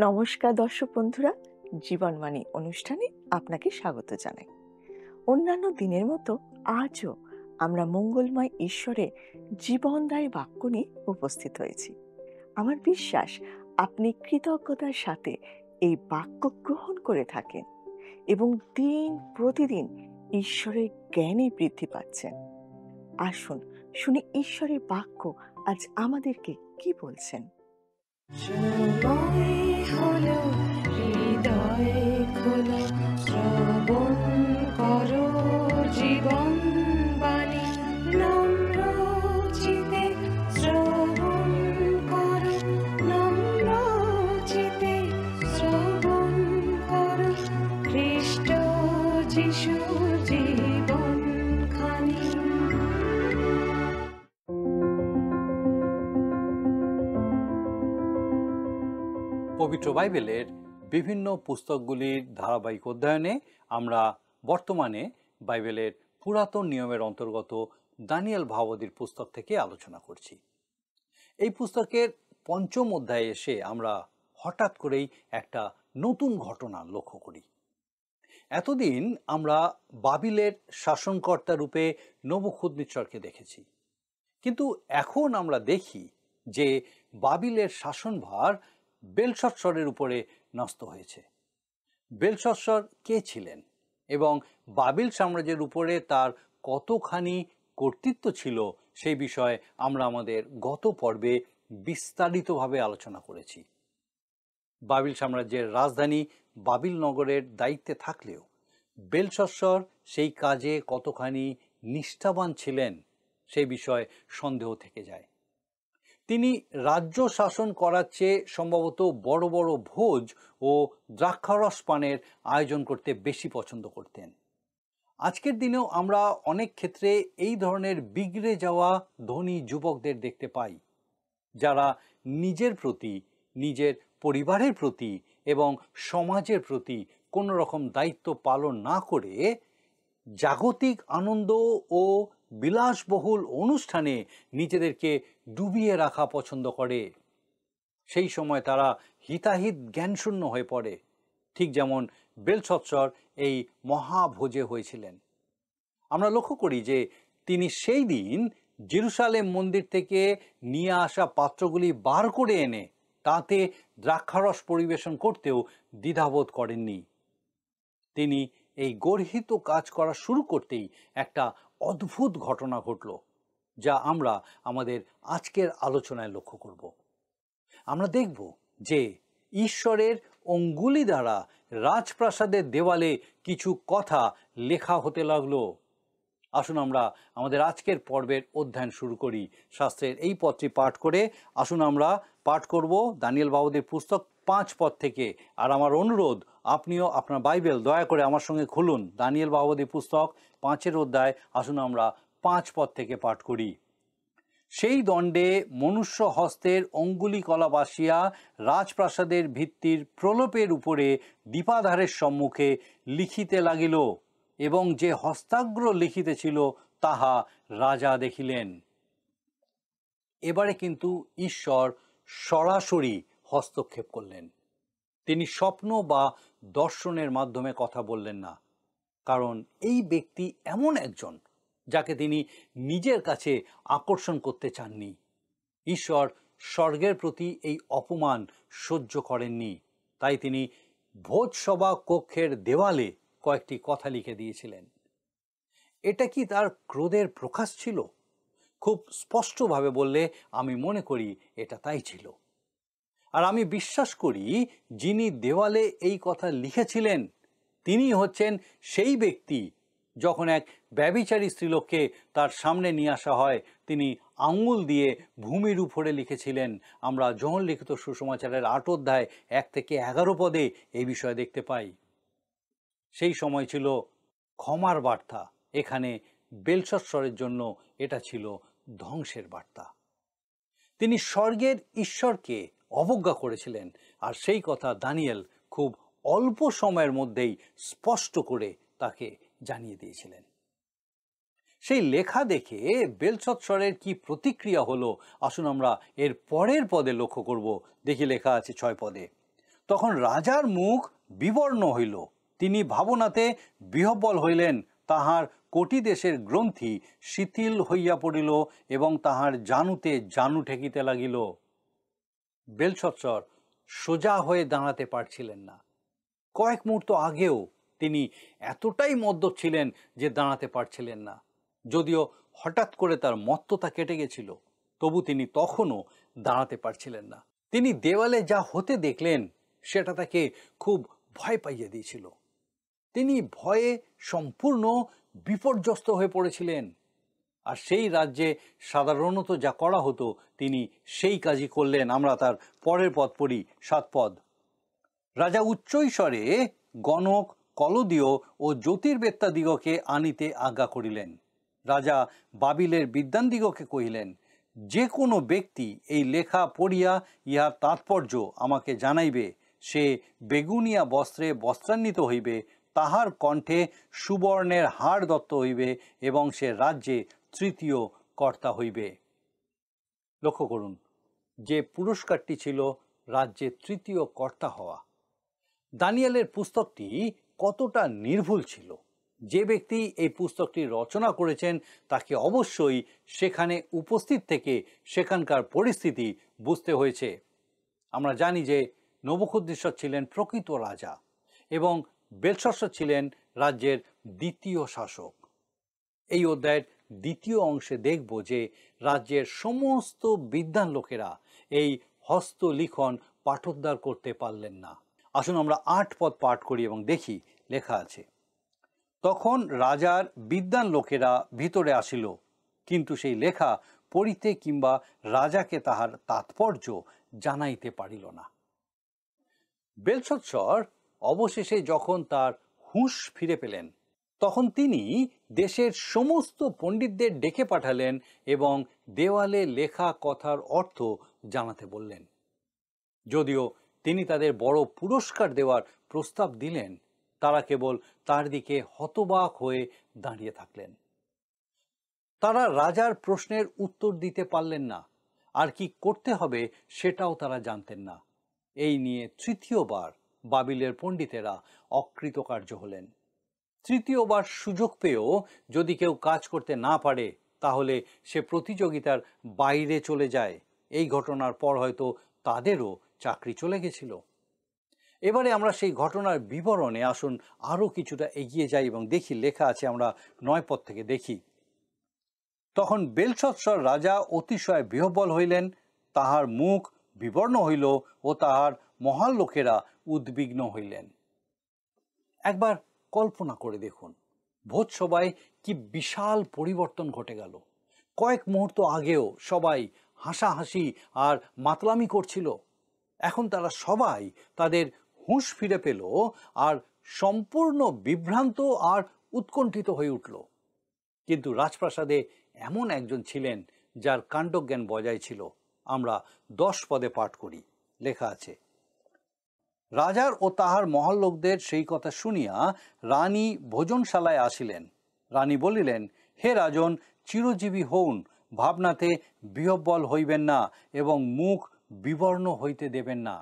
নমস্কার দর্শক বন্ধুরা, জীবনবাণী অনুষ্ঠানে আপনাকে স্বাগত জানাই। অন্যান্য দিনের মতো আজও আমরা মঙ্গলময় ঈশ্বরের জীবনদায়ী বাক্য নিয়ে উপস্থিত হয়েছি। আমার বিশ্বাস আপনি কৃতজ্ঞতার সাথে এই বাক্য গ্রহণ করে থাকেন এবং দিন প্রতিদিন ঈশ্বরের জ্ঞানে বৃদ্ধি পাচ্ছেন। আসুন শুনি ঈশ্বরের বাক্য আজ আমাদেরকে কি বলছেন। সময় হলো হৃদয়ে খোলো, শ্রবণ করো জীবন বাণী, নম্র চিতে শ্রবণ করো, নম্র চিতে শ্রবণ করো, খ্রিস্ট যিশু জীবন খানি। পবিত্র বাইবেলের বিভিন্ন পুস্তকগুলির ধারাবাহিক অধ্যয়নে আমরা বর্তমানে বাইবেলের পুরাতন নিয়মের অন্তর্গত দানিয়েল ভাববাদীর পুস্তক থেকে আলোচনা করছি। এই পুস্তকের পঞ্চম অধ্যায়ে এসে আমরা হঠাৎ করেই একটা নতুন ঘটনা লক্ষ্য করি। এতদিন আমরা বাবিলের শাসনকর্তা রূপে নবুখুদনেছরকে দেখেছি, কিন্তু এখন আমরা দেখি যে বাবিলের শাসনভার বেলশাৎসরের উপরে ন্যস্ত হয়েছে। বেলশাৎসর কে ছিলেন এবং বাবিল সাম্রাজ্যের উপরে তার কতখানি কর্তৃত্ব ছিল সেই বিষয়ে আমরা আমাদের গত পর্বে বিস্তারিতভাবে আলোচনা করেছি। বাবিল সাম্রাজ্যের রাজধানী বাবিল নগরের দায়িত্বে থাকলেও বেলশাৎসর সেই কাজে কতখানি নিষ্ঠাবান ছিলেন সেই বিষয়ে সন্দেহ থেকে যায়। তিনি রাজ্য শাসন করার চেয়ে সম্ভবত বড় বড় ভোজ ও দ্রাক্ষারস পানের আয়োজন করতে বেশি পছন্দ করতেন। আজকের দিনেও আমরা অনেক ক্ষেত্রে এই ধরনের বিগড়ে যাওয়া ধনী যুবকদের দেখতে পাই, যারা নিজের প্রতি, নিজের পরিবারের প্রতি এবং সমাজের প্রতি কোনো রকম দায়িত্ব পালন না করে জাগতিক আনন্দ ও বিলাসবহুল অনুষ্ঠানে নিজেদেরকে ডুবিয়ে রাখা পছন্দ করে। সেই সময় তারা হিতাহিত জ্ঞানশূন্য হয়ে পড়ে, ঠিক যেমন বেলশাৎসর এই মহাভোজে হয়েছিলেন। আমরা লক্ষ্য করি যে তিনি সেই দিন জেরুসালেম মন্দির থেকে নিয়ে আসা পাত্রগুলি বার করে এনে তাতে দ্রাক্ষারস পরিবেশন করতেও দ্বিধাবোধ করেননি। তিনি এই গর্হিত কাজ করা শুরু করতেই একটা অদ্ভুত ঘটনা ঘটল, যা আমরা আমাদের আজকের আলোচনায় লক্ষ্য করব। আমরা দেখব যে ঈশ্বরের অঙ্গুলি দ্বারা রাজপ্রাসাদের দেওয়ালে কিছু কথা লেখা হতে লাগলো। আসুন আমরা আমাদের আজকের পর্বের অধ্যয়ন শুরু করি শাস্ত্রের এই পদটি পাঠ করে। আসুন আমরা পাঠ করব দানিয়েল ভাববাদীর পুস্তক 5 পদ থেকে। আর আমার অনুরোধ, আপনিও আপনার বাইবেল দয়া করে আমার সঙ্গে খুলুন দানিয়েল ভাববাদীর পুস্তক 5 অধ্যায়। আসুন আমরা 5 পদ থেকে পাঠ করি। সেই দণ্ডে মনুষ্য হস্তের অঙ্গুলি কলা বাসিয়া রাজপ্রাসাদের ভিত্তির প্রলোপের উপরে দীপাধারের সম্মুখে লিখিতে লাগিল, এবং যে হস্তাগ্র লিখিতেছিল তাহা রাজা দেখিলেন। এবারে কিন্তু ঈশ্বর সরাসরি হস্তক্ষেপ করলেন। তিনি স্বপ্ন বা দর্শনের মাধ্যমে কথা বললেন না, কারণ এই ব্যক্তি এমন একজন যাকে তিনি নিজের কাছে আকর্ষণ করতে চাননি। ঈশ্বর স্বর্গের প্রতি এই অপমান সহ্য করেননি, তাই তিনি ভোজসভা কক্ষের দেওয়ালে কয়েকটি কথা লিখে দিয়েছিলেন। এটা কি তার ক্রোধের প্রকাশ ছিল? খুব স্পষ্টভাবে বললে আমি মনে করি এটা তাই ছিল। আর আমি বিশ্বাস করি যিনি দেওয়ালে এই কথা লিখেছিলেন তিনি হচ্ছেন সেই ব্যক্তি যখন এক ব্যভিচারী স্ত্রীলোককে তার সামনে নিয়ে আসা হয় তিনি আঙুল দিয়ে ভূমির উপরে লিখেছিলেন। আমরা যোহন লিখিত সুসমাচারের 8 অধ্যায় 1 থেকে 11 পদে এই বিষয়ে দেখতে পাই। সেই সময় ছিল ক্ষমার বার্তা, এখানে বেলশাৎসরের জন্য এটা ছিল ধ্বংসের বার্তা। তিনি স্বর্গের ঈশ্বরকে অবজ্ঞা করেছিলেন, আর সেই কথা দানিয়েল খুব অল্প সময়ের মধ্যেই স্পষ্ট করে তাকে জানিয়ে দিয়েছিলেন। সেই লেখা দেখে বেলশাৎসরের কি প্রতিক্রিয়া হলো আসুন আমরা এর পরের পদে লক্ষ্য করব। দেখি লেখা আছে 6 পদে, তখন রাজার মুখ বিবর্ণ হইল, তিনি ভাবনাতে বিহ্বল হইলেন, তাহার কোটি দেশের গ্রন্থি শিথিল হইয়া পড়িল এবং তাহার জানুতে জানু ঠেকিতে লাগিল। বেলশৎসর সোজা হয়ে দাঁড়াতে পারছিলেন না। কয়েক মুহূর্ত আগেও তিনি এতটাই মদ্যপ ছিলেন যে দাঁড়াতে পারছিলেন না। যদিও হঠাৎ করে তার মত্ততা কেটে গেছিল, তবু তিনি তখনও দাঁড়াতে পারছিলেন না। তিনি দেওয়ালে যা হতে দেখলেন সেটা তাকে খুব ভয় পাইয়ে দিয়েছিল। তিনি ভয়ে সম্পূর্ণ বিপর্যস্ত হয়ে পড়েছিলেন। আর সেই রাজ্যে সাধারণত যা করা হতো তিনি সেই কাজই করলেন। আমরা তার পরের পদ পড়ি, 7 পদ। রাজা উচ্চৈস্বরে গণক, কলদীয় ও জ্যোতির্বেত্তাদিগকে আনিতে আজ্ঞা করিলেন। রাজা বাবিলের বিদ্বানদিগকে কহিলেন, যে কোনো ব্যক্তি এই লেখা পড়িয়া ইহার তাৎপর্য আমাকে জানাইবে, সে বেগুনিয়া বস্ত্রে বস্ত্রান্বিত হইবে, তাহার কণ্ঠে সুবর্ণের হাড় দত্ত হইবে এবং সে রাজ্যে তৃতীয় কর্তা হইবে। লক্ষ্য করুন যে পুরস্কারটি ছিল রাজ্যে তৃতীয় কর্তা হওয়া। দানিয়েলের পুস্তকটি কতটা নির্ভুল ছিল। যে ব্যক্তি এই পুস্তকটি রচনা করেছেন তাকে অবশ্যই সেখানে উপস্থিত থেকে সেখানকার পরিস্থিতি বুঝতে হয়েছে। আমরা জানি যে নবুখদ্নেসর ছিলেন প্রকৃত রাজা এবং বেলশৎসর ছিলেন রাজ্যের দ্বিতীয় শাসক। এই অধ্যায়ের দ্বিতীয় অংশে দেখব যে রাজ্যের সমস্ত বিদ্বান লোকেরা এই হস্তলিখন পাঠোদ্ধার করতে পারলেন না। আসুন আমরা 8 পদ পাঠ করি এবং দেখি লেখা আছে, তখন রাজার বিদ্বান লোকেরা ভিতরে আসিল, কিন্তু সেই লেখা পড়িতে কিংবা রাজাকে তাহার তাৎপর্য জানাইতে পারিল না। বেলশৎসর অবশেষে যখন তার হুঁশ ফিরে পেলেন, তখন তিনি দেশের সমস্ত পণ্ডিতদের ডেকে পাঠালেন এবং দেওয়ালে লেখা কথার অর্থ জানাতে বললেন। যদিও তিনি তাদের বড় পুরস্কার দেওয়ার প্রস্তাব দিলেন, তারা কেবল তার দিকে হতবাক হয়ে দাঁড়িয়ে থাকলেন। তারা রাজার প্রশ্নের উত্তর দিতে পারলেন না, আর কি করতে হবে সেটাও তারা জানতেন না। এই নিয়ে তৃতীয়বার বাবিলের পণ্ডিতেরা অকৃতকার্য হলেন। তৃতীয়বার সুযোগ পেয়েও যদি কেউ কাজ করতে না পারে তাহলে সে প্রতিযোগিতার বাইরে চলে যায়। এই ঘটনার পর হয়তো তাদেরও চাকরি চলে গেছিল। এবারে আমরা সেই ঘটনার বিবরণে আসুন আরও কিছুটা এগিয়ে যাই এবং দেখি লেখা আছে। আমরা 9 পদ থেকে দেখি, তখন বেলশৎসর রাজা অতিশয় বিহ্বল হইলেন, তাহার মুখ বিবর্ণ হইল ও তাহার মহান লোকেরা উদ্বিগ্ন হইলেন। একবার কল্পনা করে দেখুন, ভোজসভায় কি বিশাল পরিবর্তন ঘটে গেল। কয়েক মুহূর্ত আগেও সবাই হাসাহাসি আর মাতলামি করছিল, এখন তারা সবাই তাদের হুঁশ ফিরে পেল আর সম্পূর্ণ বিভ্রান্ত আর উৎকণ্ঠিত হয়ে উঠল। কিন্তু রাজপ্রাসাদে এমন একজন ছিলেন যার কাণ্ডজ্ঞান বজায় ছিল। আমরা 10 পদে পাঠ করি, লেখা আছে, রাজার ও তাহার মহল লোকদের সেই কথা শুনিয়া রানী ভোজনশালায় আসিলেন। রানী বলিলেন, হে রাজন, চিরজীবী হউন, ভাবনাতে বিহ্বল হইবেন না এবং মুখ বিবর্ণ হইতে দেবেন না।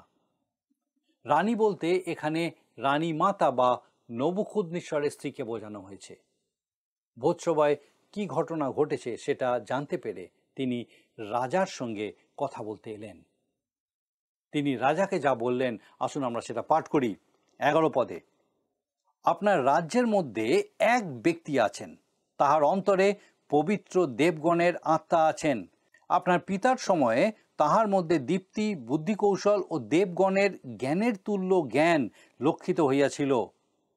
রানী বলতে এখানে রানী মাতা বা নবুখদ্নেসরের স্ত্রীকে বোঝানো হয়েছে। ভোজসভায় কি ঘটনা ঘটেছে সেটা জানতে পেরে তিনি রাজার সঙ্গে কথা বলতে এলেন। তিনি রাজাকে যা বললেন আসুন আমরা সেটা পাঠ করি 11 পদে, আপনার রাজ্যের মধ্যে এক ব্যক্তি আছেন, তাহার অন্তরে পবিত্র দেবগণের আত্মা আছেন। আপনার পিতার সময়ে তাহার মধ্যে দীপ্তি, বুদ্ধি, কৌশল ও দেবগণের জ্ঞানের তুল্য জ্ঞান লক্ষিত হইয়াছিল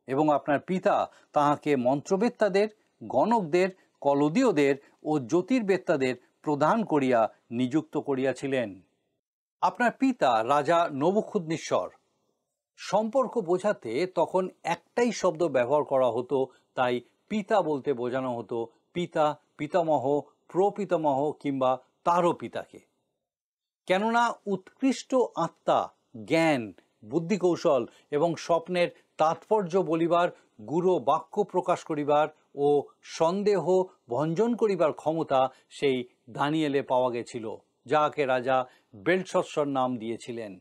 এবং আপনার পিতা তাহাকে মন্ত্রবেত্তাদের, গণকদের, কলদীয়দের ও জ্যোতির্বেত্তাদের প্রধান করিয়া নিযুক্ত করিয়াছিলেন। আপনার পিতা রাজা নবুখদ্নেসর। সম্পর্ক বোঝাতে তখন একটাই শব্দ ব্যবহার করা হতো, তাই পিতা বলতে বোঝানো হতো পিতা, পিতামহ, প্রপিতামহ কিংবা তারও পিতাকে। কেননা উৎকৃষ্ট আত্মা, জ্ঞান, বুদ্ধি, কৌশল এবং স্বপ্নের তাৎপর্য বলিবার, গূঢ় বাক্য প্রকাশ করিবার ও সন্দেহ ভঞ্জন করিবার ক্ষমতা সেই দানিয়েলে পাওয়া গেছিল, যাকে রাজা বেলশৎসর নাম দিয়েছিলেন।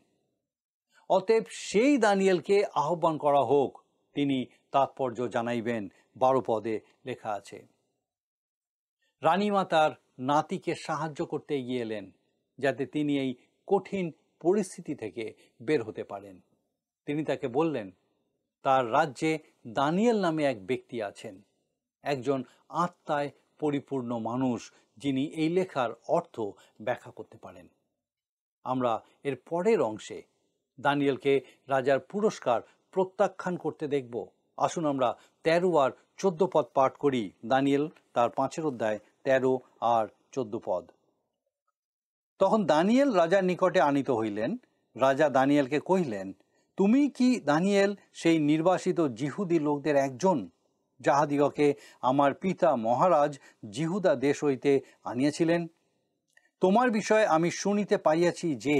অতএব সেই দানিয়েলকে আহ্বান করা হোক, তিনি তাৎপর্য জানাইবেন। 12 পদে লেখা আছে। রানীমা তার নাতিকে সাহায্য করতে এগিয়ে এলেন, যাতে তিনি এই কঠিন পরিস্থিতি থেকে বের হতে পারেন। তিনি তাকে বললেন, তার রাজ্যে দানিয়েল নামে এক ব্যক্তি আছেন, একজন আত্মায় পরিপূর্ণ মানুষ, যিনি এই লেখার অর্থ ব্যাখ্যা করতে পারেন। আমরা এর পরের অংশে দানিয়েলকে রাজার পুরস্কার প্রত্যাখ্যান করতে দেখব। আসুন আমরা 13 আর 14 পদ পাঠ করি। দানিয়েল তার 5 অধ্যায় 13 আর 14 পদ। তখন দানিয়েল রাজার নিকটে আনিত হইলেন। রাজা দানিয়েলকে কহিলেন, তুমি কি দানিয়েল সেই নির্বাসিত জিহুদি লোকদের একজন, যাহাদিগকে আমার পিতা মহারাজ জিহুদা দেশ হইতে আনিয়াছিলেন? তোমার বিষয়ে আমি শুনিতে পাইয়াছি যে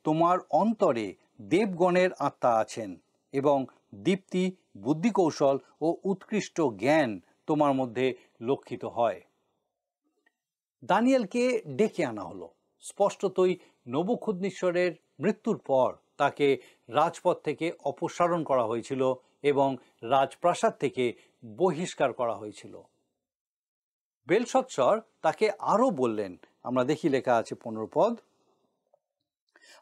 তোমার অন্তরে দেবগণের আত্মা আছেন, এবং দীপ্তি, বুদ্ধিকৌশল ও উৎকৃষ্ট জ্ঞান তোমার মধ্যে লক্ষিত হয়। দানিয়েলকে ডেকে আনা হলো। স্পষ্টতই নবুখুদনিশ্বরের মৃত্যুর পর তাকে রাজপদ থেকে অপসারণ করা হয়েছিল এবং রাজপ্রাসাদ থেকে বহিষ্কার করা হয়েছিল। বেলশৎসর তাকে আরো বললেন, আমরা দেখি লেখা আছে 15 পদ,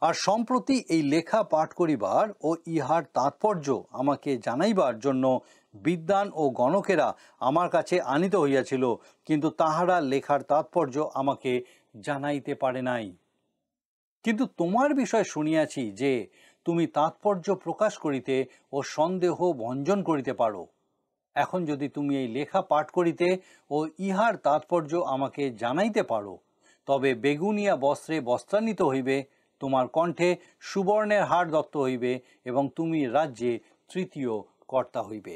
আর সম্প্রতি এই লেখা পাঠ করিবার ও ইহার তাৎপর্য আমাকে জানাইবার জন্য বিদ্বান ও গণকেরা আমার কাছে আনিত হইয়াছিল, কিন্তু তাহারা লেখার তাৎপর্য আমাকে জানাইতে পারে নাই। কিন্তু তোমার বিষয় শুনিয়াছি যে তুমি তাৎপর্য প্রকাশ করিতে ও সন্দেহ ভঞ্জন করিতে পারো। এখন যদি তুমি এই লেখা পাঠ করিতে ও ইহার তাৎপর্য আমাকে জানাইতে পারো, তবে বেগুনিয়া বস্ত্রে বস্ত্রান্বিত হইবে, তোমার কণ্ঠে সুবর্ণের হার দত্ত হইবে, এবং তুমি রাজ্যে তৃতীয় কর্তা হইবে।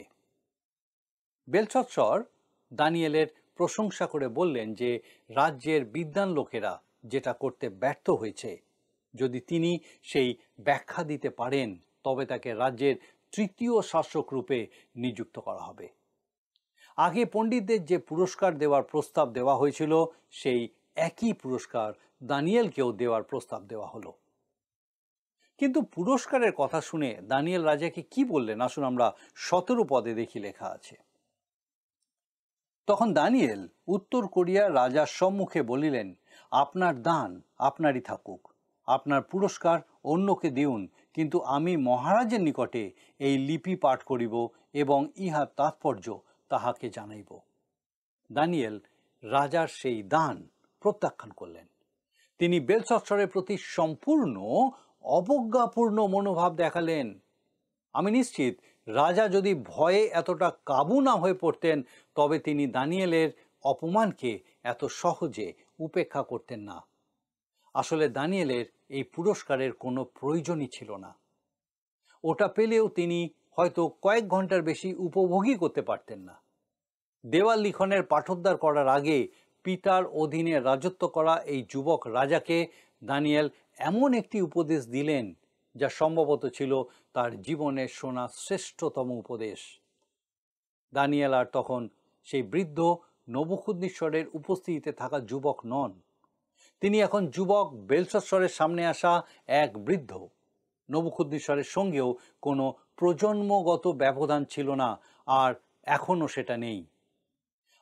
বেলশৎসর দানিয়েলের প্রশংসা করে বললেন যে রাজ্যের বিদ্বান লোকেরা যেটা করতে ব্যর্থ হয়েছে, যদি তিনি সেই ব্যাখ্যা দিতে পারেন, তবে তাকে রাজ্যের তৃতীয় শাসক রূপে নিযুক্ত করা হবে। আগে পণ্ডিতদের যে পুরস্কার দেওয়ার প্রস্তাব দেওয়া হয়েছিল, সেই একই পুরস্কার দানিয়েলকেও দেওয়ার প্রস্তাব দেওয়া হলো। কিন্তু পুরস্কারের কথা শুনে দানিয়েল রাজাকে কি বললেন, আসুন আমরা 17 পদে দেখি লেখা আছে। তখন দানিয়েল উত্তর করিয়া রাজার সম্মুখে বলিলেন, আপনার দান আপনারই থাকুক, আপনার পুরস্কার অন্যকে দিউন, কিন্তু আমি মহারাজের নিকটে এই লিপি পাঠ করিব এবং ইহার তাৎপর্য তাহাকে জানাইব। দানিয়েল রাজার সেই দান প্রত্যাখ্যান করলেন। তিনি বেলশৎসরের প্রতি সম্পূর্ণ অবজ্ঞাপূর্ণ মনোভাব দেখালেন। আমি নিশ্চিত রাজা যদি ভয়ে এতটা কাবু না হয়ে পড়তেন, তবে তিনি দানিয়েলের অপমানকে এত সহজে উপেক্ষা করতেন না। আসলে দানিয়েলের এই পুরস্কারের কোনো প্রয়োজনই ছিল না। ওটা পেলেও তিনি হয়তো কয়েক ঘন্টার বেশি উপভোগই করতে পারতেন না। দেওয়াল লিখনের পাঠোদ্ধার করার আগে পিতার অধীনে রাজত্ব করা এই যুবক রাজাকে দানিয়েল এমন একটি উপদেশ দিলেন, যা সম্ভবত ছিল তার জীবনের শোনা শ্রেষ্ঠতম উপদেশ। দানিয়েল আর তখন সেই বৃদ্ধ নবুখুদনিশ্বরের উপস্থিতিতে থাকা যুবক নন। তিনি এখন যুবক বেলশৎসরের সামনে আসা এক বৃদ্ধ। নবুখুদনিশ্বরের সঙ্গেও কোনো প্রজন্মগত ব্যবধান ছিল না, আর এখনও সেটা নেই।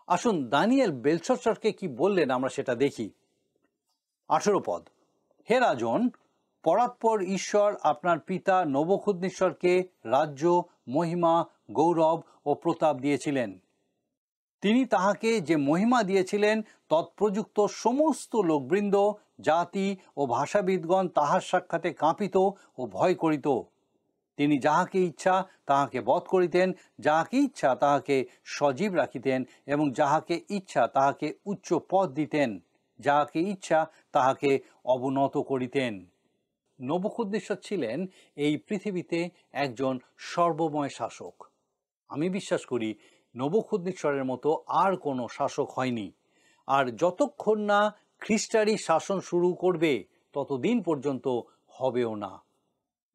আসুন দানিয়েল বেলশৎসরকে কি বললেন আমরা সেটা দেখি। 18 পদ, হে রাজন, পরাৎপর ঈশ্বর আপনার পিতা নবুখুদনিশ্বরকে রাজ্য, মহিমা, গৌরব ও প্রতাপ দিয়েছিলেন। তিনি তাহাকে যে মহিমা দিয়েছিলেন, তৎপ্রযুক্ত সমস্ত লোকবৃন্দ, জাতি ও ভাষাবিদগণ তাহার সাক্ষাতে কাঁপিত ও ভয় করিত। তিনি যাহাকে ইচ্ছা তাহাকে বধ করিতেন, যাহাকে ইচ্ছা তাহাকে সজীব রাখিতেন, এবং যাহাকে ইচ্ছা তাহাকে উচ্চ পদ দিতেন, যাহাকে ইচ্ছা তাহাকে অবনত করিতেন। নবুখুদনিশ্বর ছিলেন এই পৃথিবীতে একজন সর্বময় শাসক। আমি বিশ্বাস করি নবুখুদনিশ্বরের মতো আর কোনো শাসক হয়নি, আর যতক্ষণ না খ্রিস্টারি শাসন শুরু করবে ততদিন পর্যন্ত হবেও না।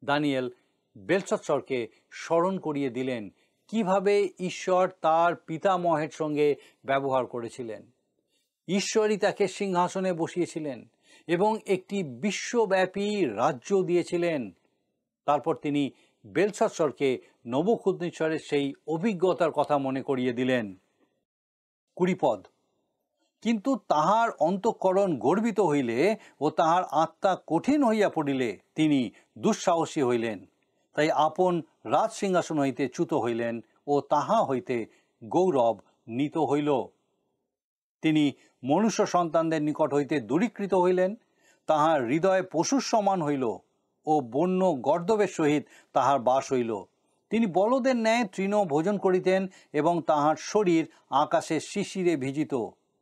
দানিয়েল বেলশৎসরকে স্মরণ করিয়ে দিলেন কিভাবে ঈশ্বর তার পিতামহের সঙ্গে ব্যবহার করেছিলেন। ঈশ্বরই তাকে সিংহাসনে বসিয়েছিলেন এবং একটি বিশ্বব্যাপী রাজ্য দিয়েছিলেন। তারপর তিনি বেলশাৎসরকে নবুকদনেচ্ছরের সেই অভিজ্ঞতার কথা মনে করিয়ে দিলেন। 20 পদ। কিন্তু তাহার অন্তঃকরণ গর্বিত হইলে ও তাহার আত্মা কঠিন হইয়া পড়িলে তিনি দুঃসাহসী হইলেন, তাই আপন রাজ সিংহাসন হইতে চ্যুত হইলেন ও তাহা হইতে গৌরব নীত হইল। তিনি মনুষ্য সন্তানদের নিকট হইতে দূরীকৃত হইলেন, তাহার হৃদয় পশুর সমান হইল ও বন্য গর্দবের সহিত তাহার বাস হইল। তিনি বলদের ন্যায় তৃণ ভোজন করিতেন এবং তাহার শরীর আকাশের শিশিরে ভিজিত,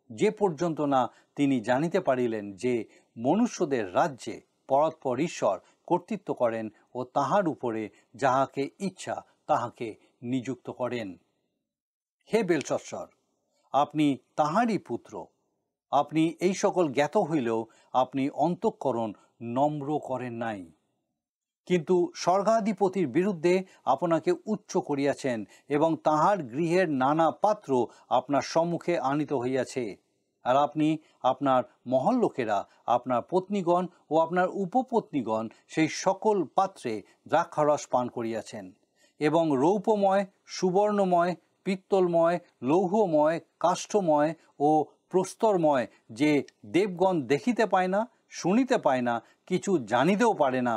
যে পর্যন্ত না তিনি জানিতে পারিলেন যে মনুষ্যদের রাজ্যে পরাৎপর ঈশ্বর কর্তৃত্ব করেন ও তাহার উপরে যাহাকে ইচ্ছা তাহাকে নিযুক্ত করেন। হে বেলশাৎসর, আপনি তাহারই পুত্র। আপনি এই সকল জ্ঞাত হইলেও আপনি অন্তঃকরণ নম্র করেন নাই, কিন্তু স্বর্গাধিপতির বিরুদ্ধে আপনাকে উচ্চ করিয়াছেন এবং তাহার গৃহের নানা পাত্র আপনার সম্মুখে আনিত হইয়াছে। আর আপনি, আপনার মহল লোকেরা, আপনার পত্নীগণ ও আপনার উপপত্নীগণ সেই সকল পাত্রে দ্রাক্ষারস পান করিয়াছেন এবং রৌপ্যময়, সুবর্ণময়, পিত্তলময়, লৌহময়, কাষ্ঠময় ও প্রস্তরময়, যে দেবগণ দেখিতে পায় না, শুনিতে পায় না, কিছু জানিতেও পারে না,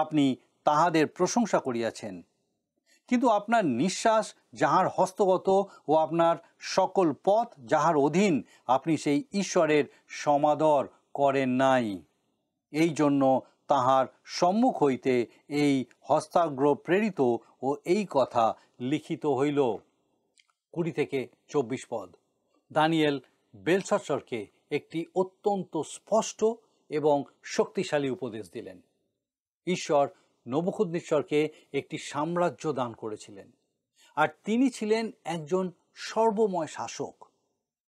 আপনি তাহাদের প্রশংসা করিয়াছেন। কিন্তু আপনার নিঃশ্বাস যাহার হস্তগত ও আপনার সকল পথ যাহার অধীন, আপনি সেই ঈশ্বরের সমাদর করেন নাই। এই জন্য তাহার সম্মুখ হইতে এই হস্তাগ্র প্রেরিত ও এই কথা লিখিত হইল। 20 থেকে 24 পদ। দানিয়েল বেলশাৎসরকে একটি অত্যন্ত স্পষ্ট এবং শক্তিশালী উপদেশ দিলেন। ঈশ্বর নবুকদনেচ্ছরকে একটি সাম্রাজ্য দান করেছিলেন, আর তিনি ছিলেন একজন সর্বময় শাসক।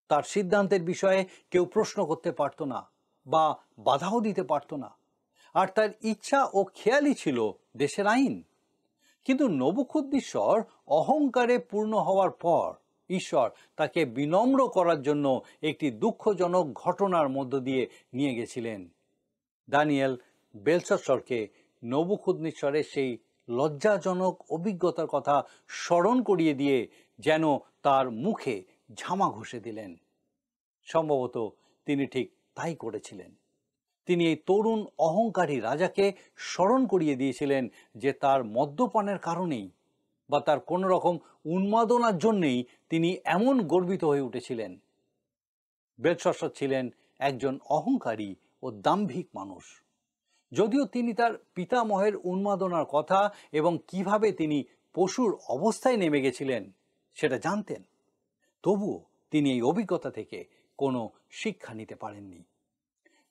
তার সিদ্ধান্তের বিষয়ে কেউ প্রশ্ন করতে পারত না বা বাধাও দিতে পারত না, আর তার ইচ্ছা ও খেয়ালই ছিল দেশের আইন। কিন্তু নবুকদনেচ্ছর অহংকারে পূর্ণ হওয়ার পর ঈশ্বর তাকে বিনম্র করার জন্য একটি দুঃখজনক ঘটনার মধ্য দিয়ে নিয়ে গেছিলেন। দানিয়েল বেলশাৎসরকে নবুকদনেচ্ছরের সেই লজ্জাজনক অভিজ্ঞতার কথা স্মরণ করিয়ে দিয়ে যেন তার মুখে ঝামা ঘষে দিলেন। সম্ভবত তিনি ঠিক তাই করেছিলেন। তিনি এই তরুণ অহংকারী রাজাকে স্মরণ করিয়ে দিয়েছিলেন যে তার মদ্যপানের কারণেই বা তার কোনো রকম উন্মাদনার জন্যেই তিনি এমন গর্বিত হয়ে উঠেছিলেন। বেলশাৎসর ছিলেন একজন অহংকারী ও দাম্ভিক মানুষ। যদিও তিনি তার পিতামহের উন্মাদনার কথা এবং কিভাবে তিনি পশুর অবস্থায় নেমে গেছিলেন সেটা জানতেন, তবুও তিনি এই অভিজ্ঞতা থেকে কোনো শিক্ষা নিতে পারেননি।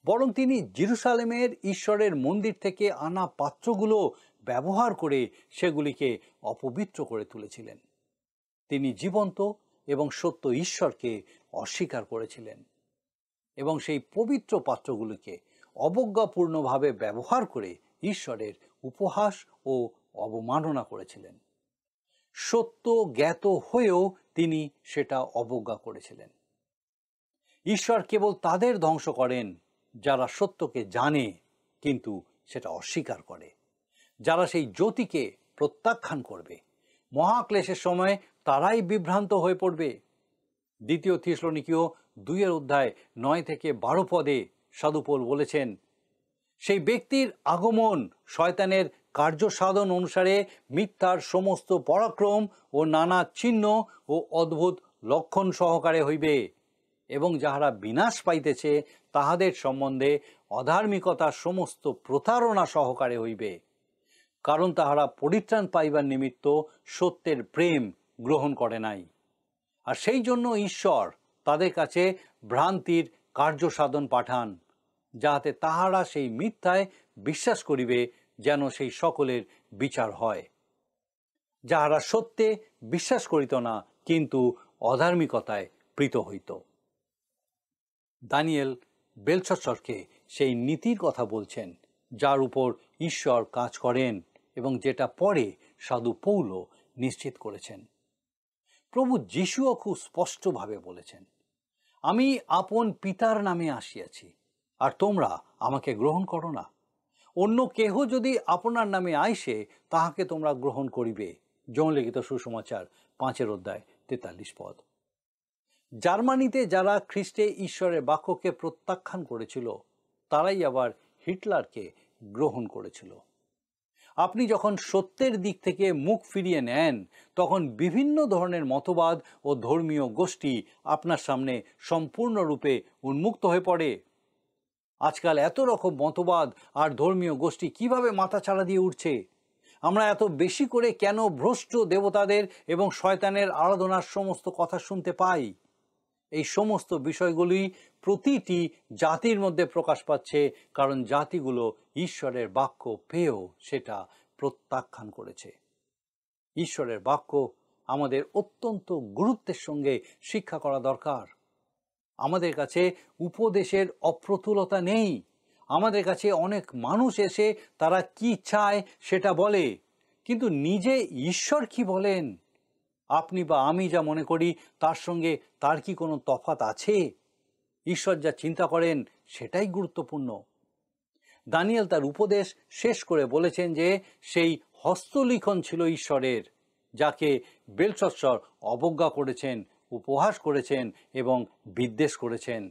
বরং তিনি জেরুসালেমের ঈশ্বরের মন্দির থেকে আনা পাত্রগুলো ব্যবহার করে সেগুলিকে অপবিত্র করে তুলেছিলেন। তিনি জীবন্ত এবং সত্য ঈশ্বরকে অস্বীকার করেছিলেন এবং সেই পবিত্র পাত্রগুলিকে অবজ্ঞাপূর্ণভাবে ব্যবহার করে ঈশ্বরের উপহাস ও অবমাননা করেছিলেন। সত্য জ্ঞাত হয়েও তিনি সেটা অবজ্ঞা করেছিলেন। ঈশ্বর কেবল তাদের ধ্বংস করেন যারা সত্যকে জানে কিন্তু সেটা অস্বীকার করে, যারা সেই জ্যোতিকে প্রত্যাখ্যান করবে। মহাক্লেশের সময় তারাই বিভ্রান্ত হয়ে পড়বে। 2 থিসলনিকীয় 2:9 থেকে 12 পদে সাধু পৌল বলেছেন, সেই ব্যক্তির আগমন শয়তানের কার্য সাধন অনুসারে মিথ্যার সমস্ত পরাক্রম ও নানা চিহ্ন ও অদ্ভুত লক্ষণ সহকারে হইবে, এবং যাহারা বিনাশ পাইতেছে তাহাদের সম্বন্ধে অধার্মিকতার সমস্ত প্রতারণা সহকারে হইবে, কারণ তাহারা পরিত্রাণ পাইবার নিমিত্ত সত্যের প্রেম গ্রহণ করে নাই। আর সেই জন্য ঈশ্বর তাদের কাছে ভ্রান্তির কার্য সাধন পাঠান, যাহাতে তাহারা সেই মিথ্যায় বিশ্বাস করিবে, যেন সেই সকলের বিচার হয়। যাহারা সত্যে বিশ্বাস করিত না কিন্তু অধার্মিকতায় প্রীত হইত। দানিয়েল বেলশাৎসরকে সেই নীতির কথা বলছেন যার উপর ঈশ্বর কাজ করেন এবং যেটা পরে সাধু পৌল নিশ্চিত করেছেন। প্রভু যিশুও খুব স্পষ্টভাবে বলেছেন, আমি আপন পিতার নামে আসিয়াছি, আর তোমরা আমাকে গ্রহণ করো না। অন্য কেহ যদি আপনার নামে আইসে তাহাকে তোমরা গ্রহণ করিবে। যৌনলিখিত সুসমাচার 5:43 জার্মানিতে যারা খ্রিস্টে ঈশ্বরের বাক্যকে প্রত্যাখ্যান করেছিল তারাই আবার হিটলারকে গ্রহণ করেছিল। আপনি যখন সত্যের দিক থেকে মুখ ফিরিয়ে নেন তখন বিভিন্ন ধরনের মতবাদ ও ধর্মীয় গোষ্ঠী আপনার সামনে সম্পূর্ণরূপে উন্মুক্ত হয়ে পড়ে। আজকাল এত রকম মতবাদ আর ধর্মীয় গোষ্ঠী কিভাবে মাথাচাড়া দিয়ে উঠছে! আমরা এত বেশি করে কেন ভ্রষ্ট দেবতাদের এবং শয়তানের আরাধনার সমস্ত কথা শুনতে পাই? এই সমস্ত বিষয়গুলি প্রতিটি জাতির মধ্যে প্রকাশ পাচ্ছে, কারণ জাতিগুলো ঈশ্বরের বাক্য পেয়েও সেটা প্রত্যাখ্যান করেছে। ঈশ্বরের বাক্য আমাদের অত্যন্ত গুরুত্বের সঙ্গে শিক্ষা করা দরকার। আমাদের কাছে উপদেশের অপ্রতুলতা নেই। আমাদের কাছে অনেক মানুষ এসে তারা কি চায় সেটা বলে, কিন্তু নিজে ঈশ্বর কি বলেন, আপনি বা আমি যা মনে করি তার সঙ্গে তার কি কোনো তফাৎ আছে? ঈশ্বর যা চিন্তা করেন সেটাই গুরুত্বপূর্ণ। দানিয়েল তার উপদেশ শেষ করে বলেছেন যে সেই হস্তলিখন ছিল ঈশ্বরের, যাকে বেলশস্সর অবজ্ঞা করেছেন, উপহাস করেছেন এবং বিদ্বেষ করেছেন।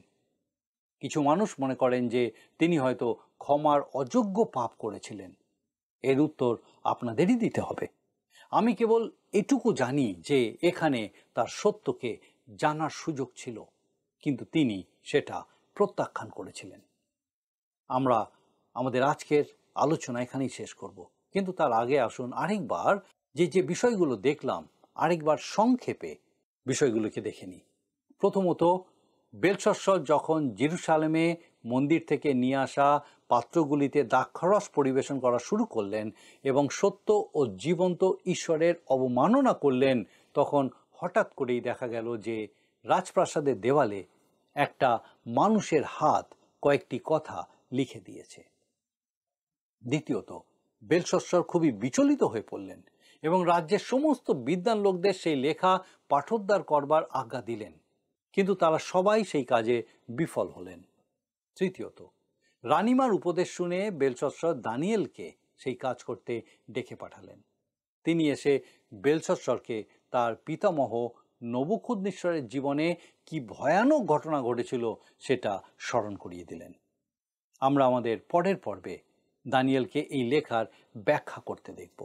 কিছু মানুষ মনে করেন যে তিনি হয়তো ক্ষমার অযোগ্য পাপ করেছিলেন। এর উত্তর আপনাদেরই দিতে হবে। আমি কেবল এটুকু জানি যে এখানে তার সত্যকে জানার সুযোগ ছিল, কিন্তু তিনি সেটা প্রত্যাখ্যান করেছিলেন। আমরা আমাদের আজকের আলোচনা এখানেই শেষ করব, কিন্তু তার আগে আসুন আরেকবার যে বিষয়গুলো দেখলাম আরেকবার সংক্ষেপে বিষয়গুলোকে দেখে নিই। প্রথমত, বেলশস্সর যখন জেরুসালেমে মন্দির থেকে নিয়ে আসা পাত্রগুলিতে দ্রাক্ষারস পরিবেশন করা শুরু করলেন এবং সত্য ও জীবন্ত ঈশ্বরের অবমাননা করলেন, তখন হঠাৎ করেই দেখা গেল যে রাজপ্রাসাদের দেওয়ালে একটা মানুষের হাত কয়েকটি কথা লিখে দিয়েছে। দ্বিতীয়ত, বেলশস্সর খুবই বিচলিত হয়ে পড়লেন এবং রাজ্যের সমস্ত বিদ্বান লোকদের সেই লেখা পাঠোদ্ধার করবার আজ্ঞা দিলেন, কিন্তু তারা সবাই সেই কাজে বিফল হলেন। তৃতীয়ত, রানীমার উপদেশ শুনে বেলশস্সর দানিয়েলকে সেই কাজ করতে ডেকে পাঠালেন। তিনি এসে বেলশস্সরকে তার পিতামহ নবুখুদনেছরের জীবনে কি ভয়ানক ঘটনা ঘটেছিল সেটা স্মরণ করিয়ে দিলেন। আমরা আমাদের পরের পর্বে দানিয়েলকে এই লেখার ব্যাখ্যা করতে দেখব।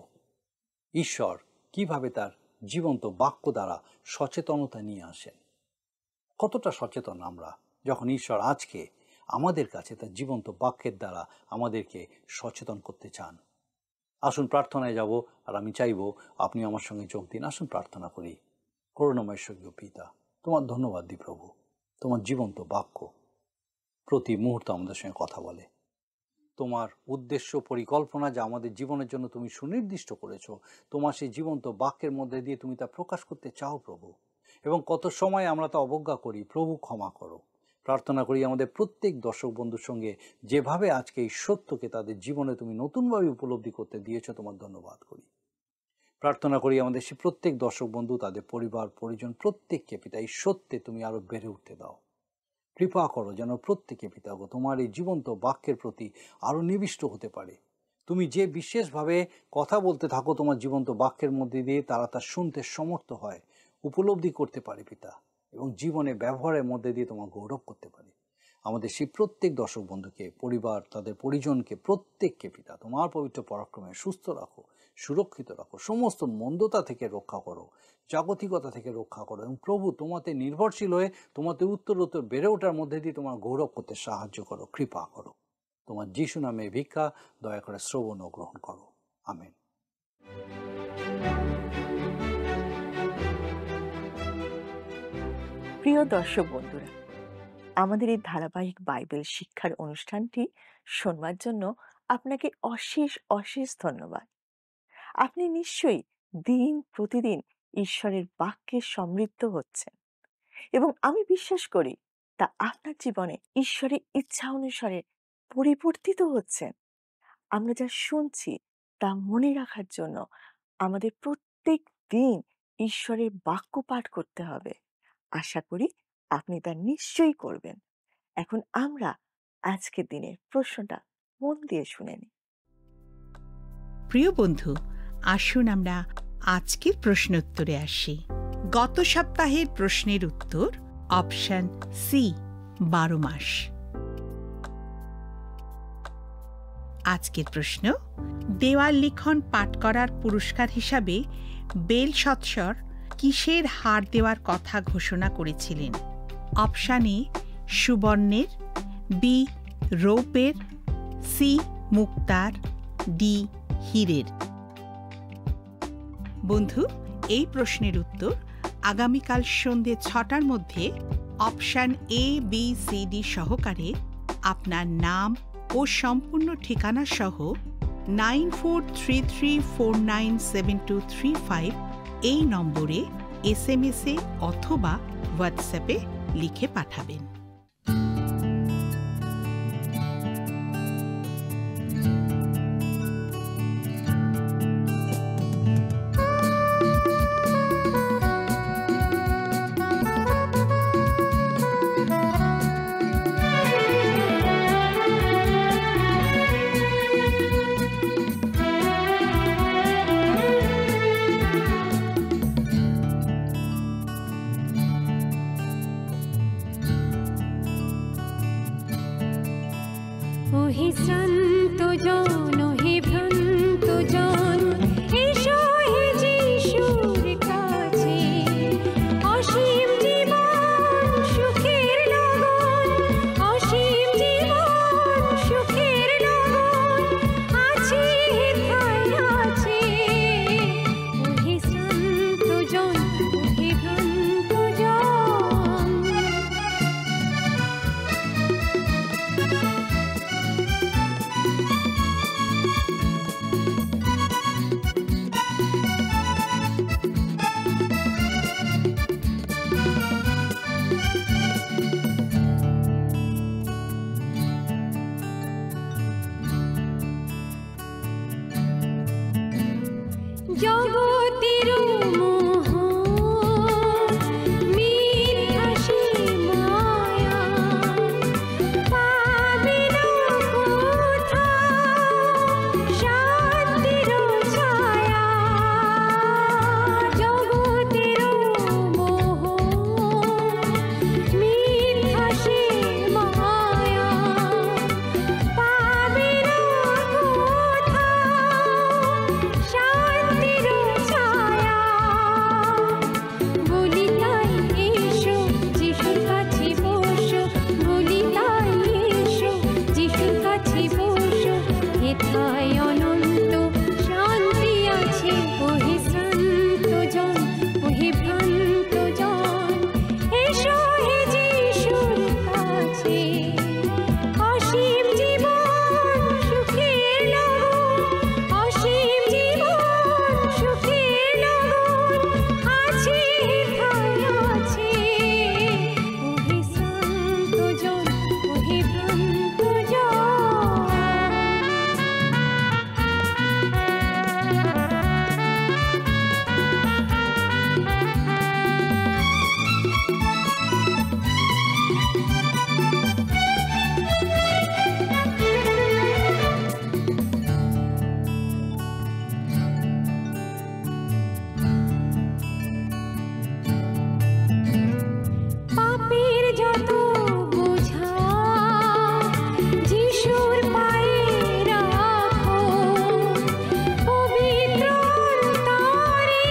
ঈশ্বর কিভাবে তার জীবন্ত বাক্য দ্বারা সচেতনতা নিয়ে আসেন। কতটা সচেতন আমরা যখন ঈশ্বর আজকে আমাদের কাছে তার জীবন্ত বাক্যের দ্বারা আমাদেরকে সচেতন করতে চান। আসুন প্রার্থনায় যাব, আর আমি চাইব আপনি আমার সঙ্গে যোগ দিন। আসুন প্রার্থনা করি। করুণাময় স্বর্গীয় পিতা, তোমার ধন্যবাদ দিই প্রভু, তোমার জীবন্ত বাক্য প্রতি মুহূর্তে আমাদের সঙ্গে কথা বলে। তোমার উদ্দেশ্য পরিকল্পনা যা আমাদের জীবনের জন্য তুমি সুনির্দিষ্ট করেছো, তোমার সেই জীবন্ত বাক্যের মধ্যে দিয়ে তুমি তা প্রকাশ করতে চাও প্রভু, এবং কত সময় আমরা তা অবজ্ঞা করি। প্রভু ক্ষমা করো। প্রার্থনা করি আমাদের প্রত্যেক দর্শক বন্ধুর সঙ্গে যেভাবে আজকে এই সত্যকে তাদের জীবনে তুমি নতুনভাবে উপলব্ধি করতে দিয়েছো, তোমার ধন্যবাদ করি। প্রার্থনা করি আমাদের সেই প্রত্যেক দর্শক বন্ধু, তাদের পরিবার পরিজন প্রত্যেককে পিতা এই সত্যে তুমি আরো বেড়ে উঠতে দাও। কৃপা করো যেন প্রত্যেকে পিতাগো তোমার এই জীবন্ত বাক্যের প্রতি আরো নিবিষ্ট হতে পারে। তুমি যে বিশেষভাবে কথা বলতে থাকো তোমার জীবন্ত বাক্যের মধ্যে দিয়ে, তারা তা শুনতে সমর্থ হয়, উপলব্ধি করতে পারে পিতা, এবং জীবনে ব্যবহারের মধ্যে দিয়ে তোমার গৌরব করতে পারে। আমাদের সেই প্রত্যেক দর্শক বন্ধুকে, পরিবার, তাদের পরিজনকে, প্রত্যেককে পিতা তোমার পবিত্র পরাক্রমে সুস্থ রাখো, সুরক্ষিত রাখো, সমস্ত মন্দতা থেকে রক্ষা করো, জাগতিকতা থেকে রক্ষা করো, এবং প্রভু তোমাতে নির্ভরশীল হয়ে তোমাতে উত্তরোত্তর বেড়ে ওঠার মধ্যে দিয়ে তোমার গৌরব করতে সাহায্য করো, কৃপা করো। তোমার যিশু নামে ভিক্ষা, দয়া করে শ্রবণ ও গ্রহণ করো। আমেন। প্রিয় দর্শক বন্ধুরা, আমাদের এই ধারাবাহিক বাইবেল শিক্ষার অনুষ্ঠানটি শোনবার জন্য আপনাকে অশেষ অশেষ ধন্যবাদ। আপনি নিশ্চয়ই দিন প্রতিদিন ঈশ্বরের বাক্যে সমৃদ্ধ হচ্ছেন, এবং আমি বিশ্বাস করি তা আপনার জীবনে ঈশ্বরের ইচ্ছা অনুসারে পরিবর্তিত হচ্ছেন। আমরা যা শুনছি তা মনে রাখার জন্য আমাদের প্রত্যেক দিন ঈশ্বরের বাক্য পাঠ করতে হবে। আশা করি আপনি তা নিশ্চয়ই করবেন। এখন আমরা আজকের দিনের প্রশ্নটা মন দিয়ে শুনে নিই। প্রিয় বন্ধু, আসুন আমরা আজকের প্রশ্নোত্তরে আসি। গত সপ্তাহের প্রশ্নের উত্তর অপশন সি, 12 মাস। আজকের প্রশ্ন, দেওয়াল লিখন পাঠ করার পুরস্কার হিসাবে বেল সৎসর কিসের হার দেওয়ার কথা ঘোষণা করেছিলেন? অপশন এ সুবর্ণের, বি রৌপের, সি মুক্তার, ডি হীরের। বন্ধু, এই প্রশ্নের উত্তর আগামীকাল সন্ধ্যে 6টার মধ্যে option A, B, C, D সহকারে আপনার নাম ও সম্পূর্ণ ঠিকানা সহ 9433497235 এই নম্বরে SMS-এ অথবা হোয়াটসঅ্যাপে লিখে পাঠাবেন। ওহে শ্রান্ত জন, ওহে ভ্রান্ত জন, এসো হে যিশুর কাছে। অসীম জীবন সুখের লগন, অসীম জীবন সুখের লগন আছে হেথায় আছে। ওহে শ্রান্ত জন, ওহে ভ্রান্ত জন। জগতের মোহ মিথ্যা সে মায়া, পাবে না কোথাও শান্তির ছায়া। জগতের মোহ মিথ্যা সে মায়া, পাবে না কোথাও শান্তির ছায়া। বলি তাই এসো যিশুর কাছে বসো, বলি তাই এসো যিশুর কাছে বসো, হেথায় অনন্ত শান্তি আছে। ওহে শ্রান্ত জন, ওহে ভ্রান্ত জন, এসো হে যিশুর কাছে। অসীম জীবন সুখের লগন, অসীম জীবন সুখের লগন আছে হেথায় আছে। ওহে শ্রান্ত জন, ওহে ভ্রান্ত জন। পাপের যত বোঝা যিশুর পায়ে রাখো, পবিত্র অন্তরে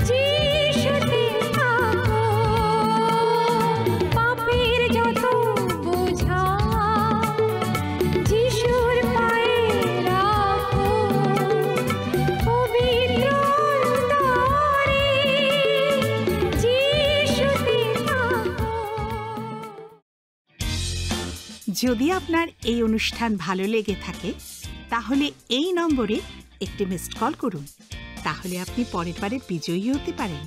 যিশুতে থাকো। পাপের যত বোঝা যিশুর পায়ে রাখো, পবিত্র অন্তরে যিশুতে থাকো। যদি আপনার এই অনুষ্ঠান ভালো লেগে থাকে তাহলে এই নম্বরে একটি মিসড কল করুন, তাহলে আপনি পরের বারে বিজয়ী হতে পারেন।